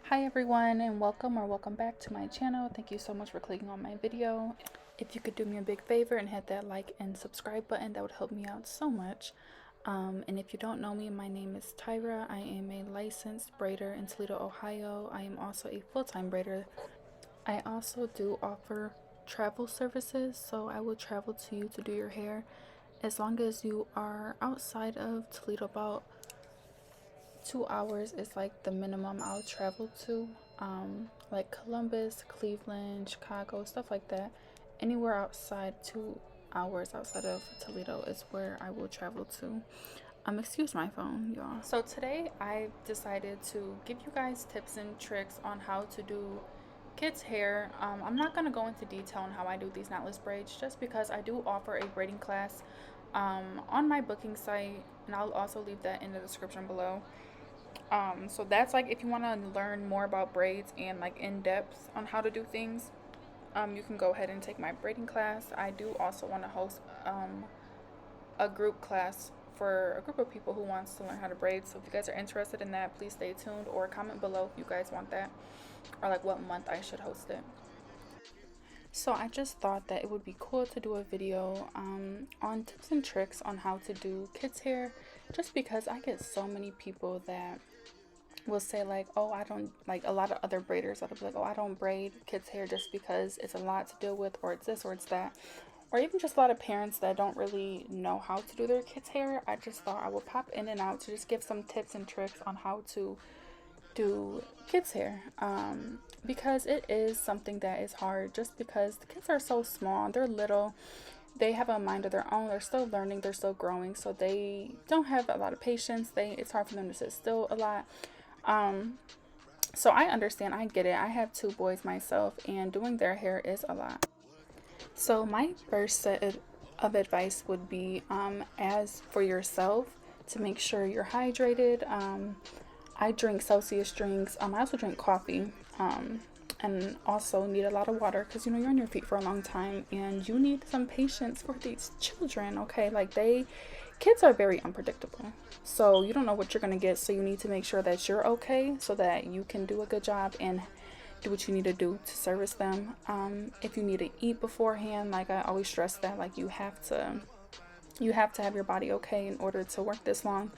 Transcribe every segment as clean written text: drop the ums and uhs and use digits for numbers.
Hi everyone, and welcome back to my channel. Thank you so much for clicking on my video. If you could do me a big favor and hit that like and subscribe button, that would help me out so much. And if you don't know me, my name is Tyra. I am a licensed braider in Toledo, Ohio. I am also a full-time braider. I also do offer travel services, so I will travel to you to do your hair as long as you are outside of Toledo. About 2 hours is like the minimum I'll travel to, like Columbus, Cleveland, Chicago, stuff like that. Anywhere outside 2 hours outside of Toledo is where I will travel to. Excuse my phone, y'all. So today I decided to give you guys tips and tricks on how to do kids hair. I'm not going to go into detail on how I do these knotless braids just because I do offer a braiding class on my booking site, and I'll also leave that in the description below. So that's like if you want to learn more about braids and like in depth on how to do things, you can go ahead and take my braiding class. I do also want to host a group class for a group of people who wants to learn how to braid. So if you guys are interested in that, please stay tuned or comment below if you guys want that, or like what month I should host it. So I just thought that it would be cool to do a video on tips and tricks on how to do kids hair, just because I get so many people that will say like, oh, I don't, like a lot of other braiders that'll be like, oh, I don't braid kids hair just because it's a lot to deal with, or it's this or it's that, or even just a lot of parents that don't really know how to do their kids hair. I just thought I would pop in and out to just give some tips and tricks on how to do kids hair, because it is something that is hard, just because the kids are so small, they're little, they have a mind of their own, they're still learning, they're still growing, so they don't have a lot of patience. It's hard for them to sit still a lot. So I understand, I get it. I have 2 boys myself, and doing their hair is a lot. So my first set of advice would be, as for yourself, to make sure you're hydrated. I drink Celsius drinks. I also drink coffee, and also need a lot of water, because you know you're on your feet for a long time and you need some patience for these children. Okay, like kids are very unpredictable, so you don't know what you're gonna get, so you need to make sure that you're okay so that you can do a good job and do what you need to do to service them. If you need to eat beforehand, like I always stress that, like you have to have your body okay in order to work this long,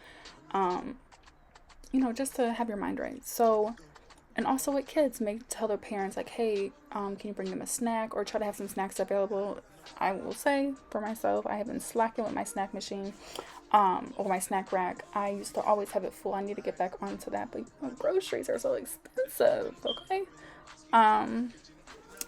you know, just to have your mind right. So, and also with kids, tell their parents like, hey, can you bring them a snack, or try to have some snacks available. I will say for myself, I have been slacking with my snack machine, or my snack rack. I used to always have it full. I need to get back onto that, but you know, groceries are so expensive. Okay.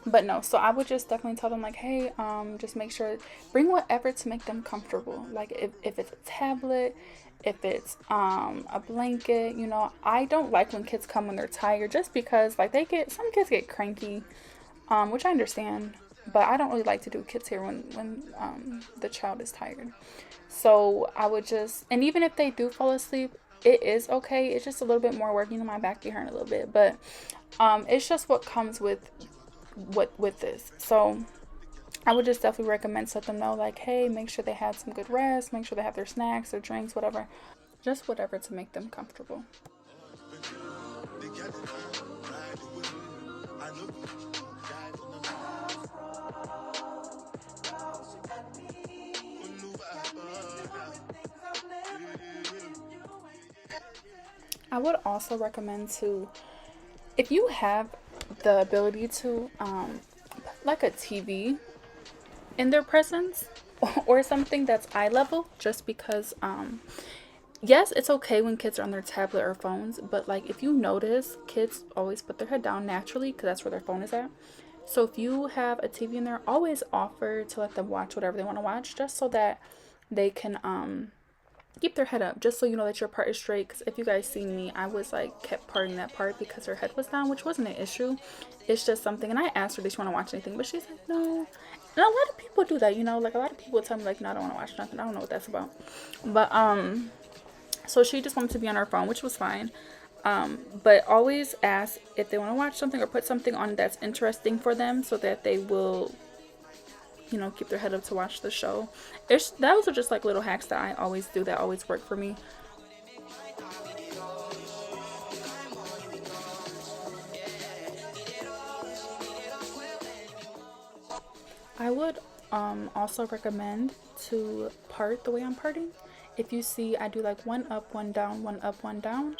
But no, so I would just definitely tell them like, hey, just make sure, bring whatever to make them comfortable. Like if it's a tablet, if it's a blanket, you know. I don't like when kids come when they're tired, just because like some kids get cranky, which I understand, but I don't really like to do kids hair when the child is tired. So I would just, and even if they do fall asleep, it is okay. It's just a little bit more work. You know, my back be hurting a little bit, but it's just what comes with this. So I would just definitely recommend to let them know like, hey, make sure they had some good rest, make sure they have their snacks, their drinks, whatever, just whatever to make them comfortable. I would also recommend to, if you have the ability to, like a TV in their presence, or something that's eye level, just because yes, it's okay when kids are on their tablet or phones, but like if you notice, kids always put their head down naturally because that's where their phone is at. So if you have a TV in there, always offer to let them watch whatever they want to watch, just so that they can keep their head up, just so you know that your part is straight. Because if you guys see me, I was like kept parting that part because her head was down, which wasn't an issue. It's just something, and I asked her, did she want to watch anything, but she's like, no. And a lot of people do that, you know, like a lot of people tell me like, no, I don't want to watch nothing. I don't know what that's about. But so she just wanted to be on her phone, which was fine. But always ask if they want to watch something or put something on that's interesting for them, so that they will, you know, keep their head up to watch the show. Those are just like little hacks that I always do that always work for me. I would also recommend to part the way I'm parting. If you see, I do like one up, one down, one up, one down.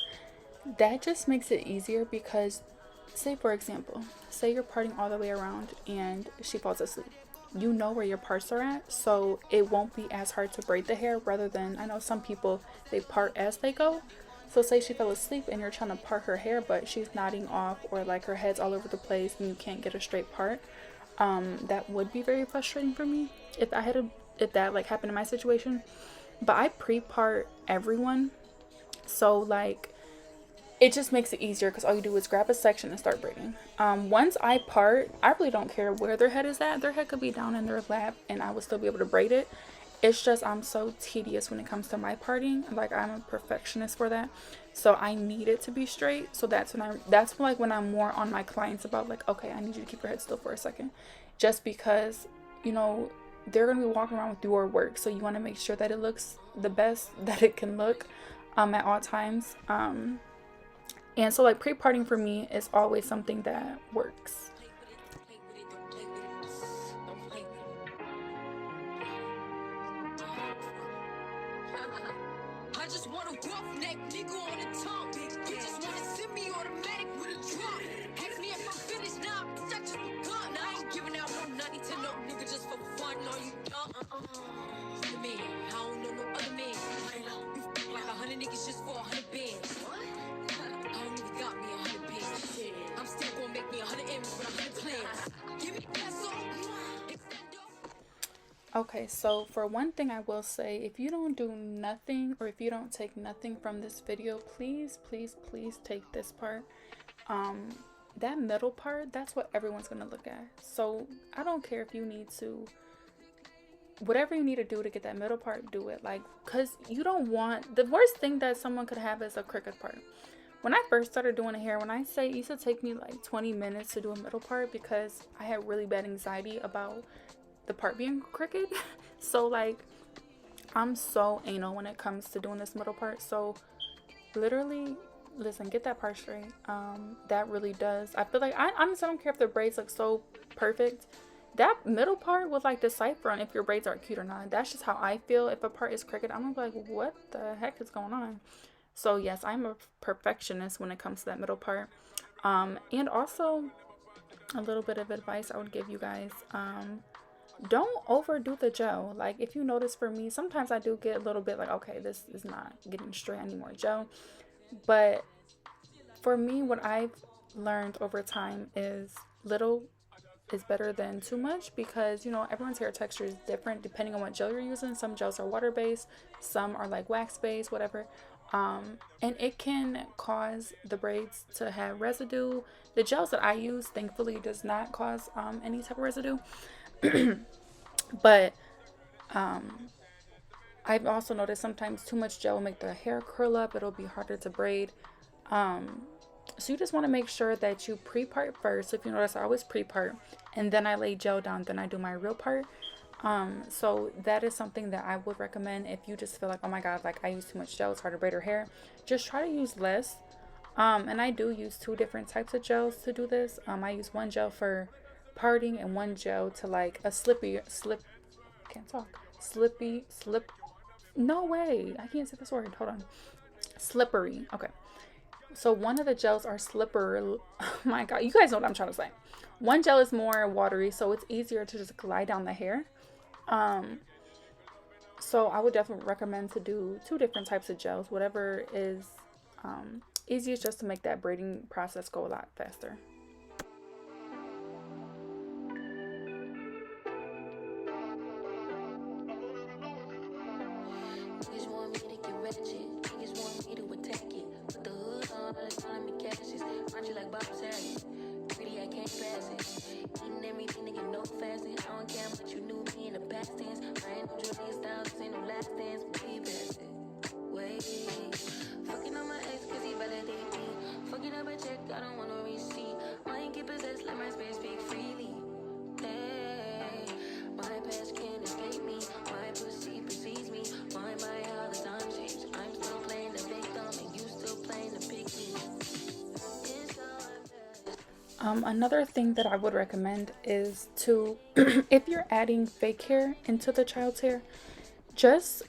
That just makes it easier because, say for example, say you're parting all the way around and she falls asleep. You know where your parts are at, so it won't be as hard to braid the hair, rather than, I know some people, they part as they go. So say she fell asleep and you're trying to part her hair, but she's nodding off, or like her head's all over the place and you can't get a straight part. That would be very frustrating for me if that like happened in my situation. But I pre-part everyone, so like it just makes it easier because all you do is grab a section and start braiding. Once I part, I really don't care where their head is at. Their head could be down in their lap and I would still be able to braid it. It's just I'm so tedious when it comes to my parting. Like, I'm a perfectionist for that. So I need it to be straight. So that's when I'm more on my clients about like, okay, I need you to keep your head still for a second. Just because, you know, they're going to be walking around with your work. So you want to make sure that it looks the best that it can look at all times. And so like pre-parting for me is always something that works. I just want a roughneck nigga on the tongue. You just want to send me automatic with a drum. Ask me if I'm finished now, I just begun. I ain't giving out no nutty to no nigga just for fun. No, you don't. Man, I don't know no other man. You f like 100 niggas just for 100 bands. I don't even got me 100 bands. I'm still gonna make me 100 M's with 100 plans. Give me that song. Okay, so for one thing I will say, if you don't do nothing, or if you don't take nothing from this video, please, please, please take this part. That middle part, that's what everyone's gonna look at. So I don't care if you need to, whatever you need to do to get that middle part, do it. Like, cause you don't want, the worst thing that someone could have is a crooked part. When I first started doing hair, when I say it used to take me like 20 minutes to do a middle part because I had really bad anxiety about the part being crooked. So like, I'm so anal when it comes to doing this middle part. So literally, listen, get that part straight. That really does, I feel like, I honestly don't care if the braids look so perfect. That middle part will like decipher on if your braids are cute or not. That's just how I feel. If a part is crooked, I'm gonna be like, what the heck is going on? So yes, I'm a perfectionist when it comes to that middle part. And also a little bit of advice I would give you guys, don't overdo the gel. Like, if you notice, for me, sometimes I do get a little bit like, okay, this is not getting straight anymore, gel. But for me, what I've learned over time is little is better than too much, because, you know, everyone's hair texture is different depending on what gel you're using. Some gels are water based, some are like wax based, whatever. And it can cause the braids to have residue. The gels that I use, thankfully, does not cause any type of residue. But I've also noticed sometimes too much gel will make the hair curl up. It'll be harder to braid. So you just want to make sure that you pre-part first. If you notice, I always pre-part and then I lay gel down, then I do my real part. So that is something that I would recommend if you just feel like, oh my god, like I use too much gel, it's hard to braid her hair. Just try to use less. And I do use 2 different types of gels to do this. I use one gel for parting and one gel to like a slip, no way, I can't say this word, hold on, slippery. Okay, so one of the gels are slippery. Oh my god, you guys know what I'm trying to say. One gel is more watery, so it's easier to just glide down the hair. So I would definitely recommend to do 2 different types of gels, whatever is easiest, just to make that braiding process go a lot faster. Another thing that I would recommend is to, if you're adding fake hair into the child's hair, just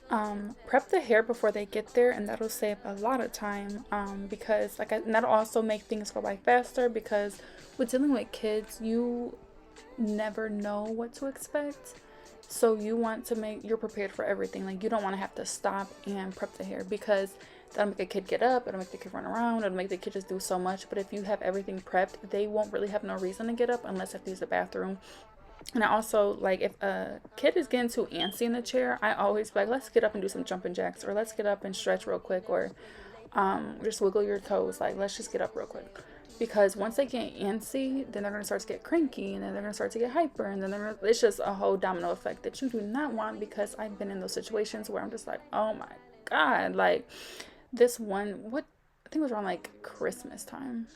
prep the hair before they get there, and that'll save a lot of time, because and that'll also make things go by faster, because with dealing with kids, you never know what to expect. So you want to you're prepared for everything. Like, you don't want to have to stop and prep the hair, because that'll make the kid get up, it'll make the kid run around, it'll make the kid just do so much. But if you have everything prepped, they won't really have no reason to get up unless they have to use the bathroom. And I also, like, if a kid is getting too antsy in the chair, I always be like, let's get up and do some jumping jacks, or let's get up and stretch real quick, or just wiggle your toes. Like, let's just get up real quick. Because once they get antsy, then they're going to start to get cranky, and then they're going to start to get hyper, and then it's just a whole domino effect that you do not want. Because I've been in those situations where I'm just like, oh my God. Like, this one, I think it was around like Christmas time.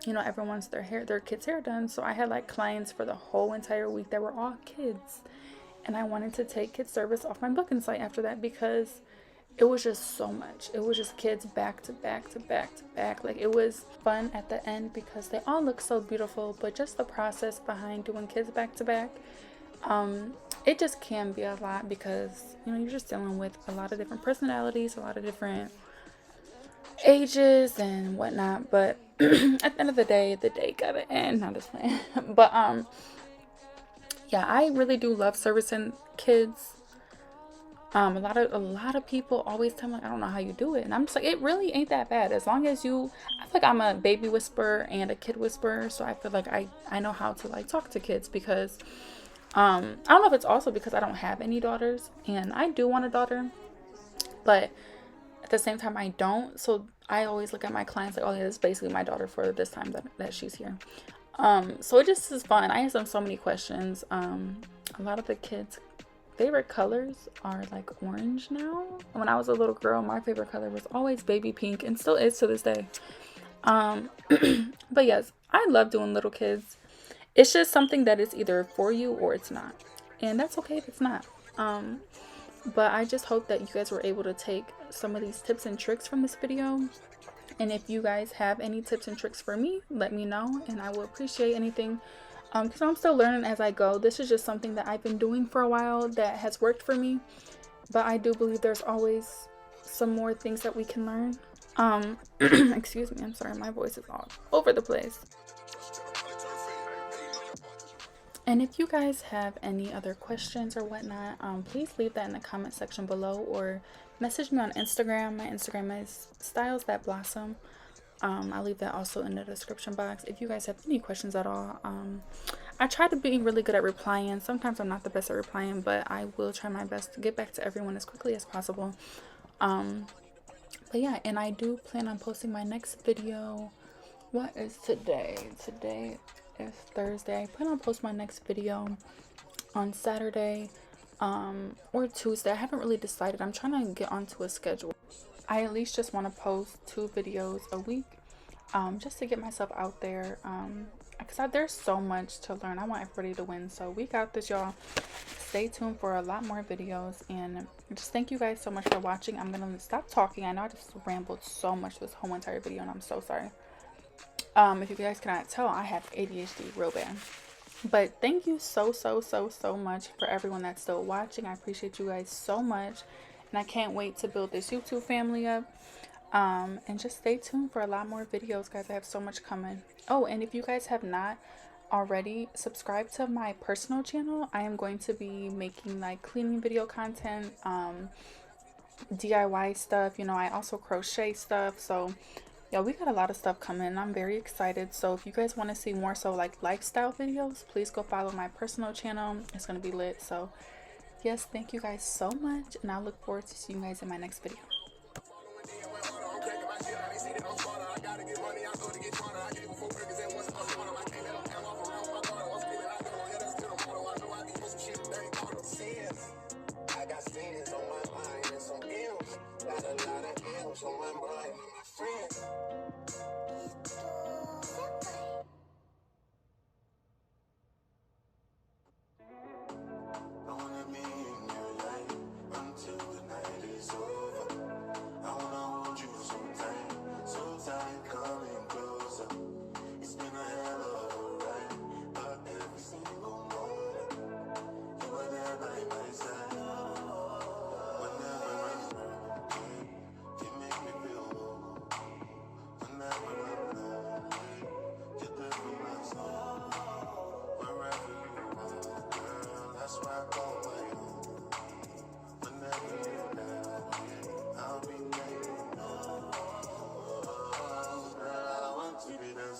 You know, everyone wants their kids' hair done. So I had like clients for the whole entire week that were all kids. And I wanted to take kid service off my booking site after that, because it was just so much. It was just kids back to back to back to back. Like, it was fun at the end because they all look so beautiful, but just the process behind doing kids back to back, it just can be a lot, because, you know, you're just dealing with a lot of different personalities, a lot of different ages and whatnot. But at the end of the day gotta end. Not just playing. But yeah, I really do love servicing kids. A lot of people always tell me, like, I don't know how you do it. And I'm just like, it really ain't that bad. As long as I feel like I'm a baby whisperer and a kid whisperer. So I feel like I know how to, like, talk to kids, because I don't know if it's also because I don't have any daughters, and I do want a daughter, but at the same time I don't. So I always look at my clients like, oh yeah, this is basically my daughter for this time that she's here. So it just is fun. I ask them so many questions. A lot of the kids' favorite colors are like orange now. When I was a little girl, my favorite color was always baby pink, and still is to this day. But yes, I love doing little kids. It's just something that is either for you or it's not, and that's okay if it's not. But I just hope that you guys were able to take some of these tips and tricks from this video. And if you guys have any tips and tricks for me, let me know, and I will appreciate anything. Because I'm still learning as I go. This is just something that I've been doing for a while that has worked for me. But I do believe there's always some more things that we can learn. Excuse me, I'm sorry, my voice is all over the place. And if you guys have any other questions or whatnot, please leave that in the comment section below, or message me on Instagram. My Instagram is Styles.That.Blossom. I'll leave that also in the description box if you guys have any questions at all. I try to be really good at replying. Sometimes I'm not the best at replying, but I will try my best to get back to everyone as quickly as possible. But yeah, and I do plan on posting my next video. What is today? Today is Thursday. I plan on posting my next video on Saturday or Tuesday. I haven't really decided. I'm trying to get onto a schedule. I at least just want to post 2 videos a week, just to get myself out there, because there's so much to learn. I want everybody to win, so we got this, y'all. Stay tuned for a lot more videos, and just thank you guys so much for watching. I'm gonna stop talking. I know I just rambled so much this whole entire video, and I'm so sorry. If you guys cannot tell, I have ADHD real bad. But thank you so much for everyone that's still watching. I appreciate you guys so much, and I can't wait to build this YouTube family up. And just stay tuned for a lot more videos, guys. I have so much coming. Oh, and if you guys have not already, subscribe to my personal channel. I am going to be making like cleaning video content, DIY stuff. You know, I also crochet stuff. So yeah, we got a lot of stuff coming. I'm very excited. So if you guys want to see more so like lifestyle videos, please go follow my personal channel. It's gonna be lit. So yes, thank you guys so much, and I look forward to seeing you guys in my next video. I got stains on my mind and some M's. Got a lot of M's on my mind and my friends. I wanna be in your life until the night is over.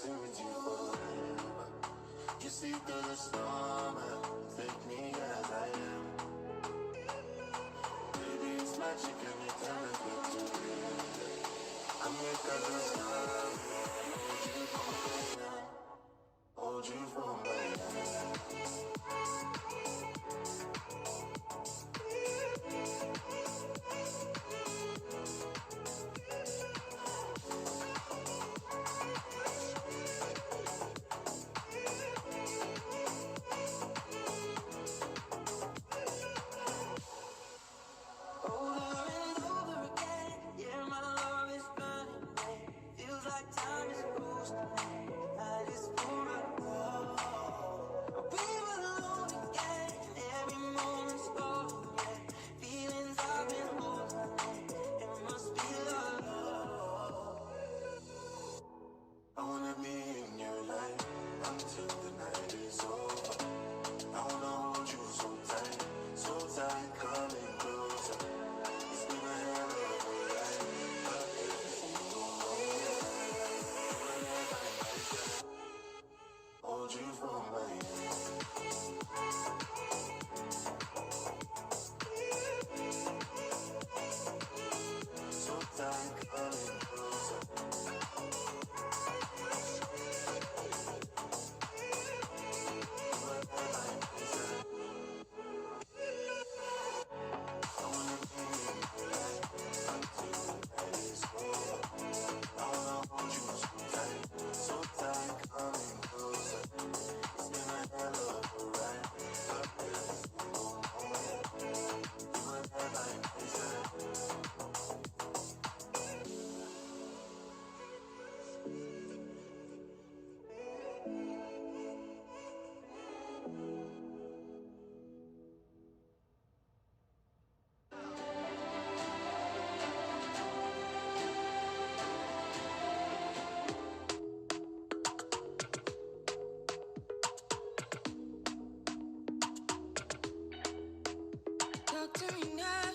dancing with you forever. You see through the storm and take me as I am. Baby, it's magic every time I get to you. I'm here 'cause it's love. Hold you for my hand. Hold you for my hand. Talk to me now.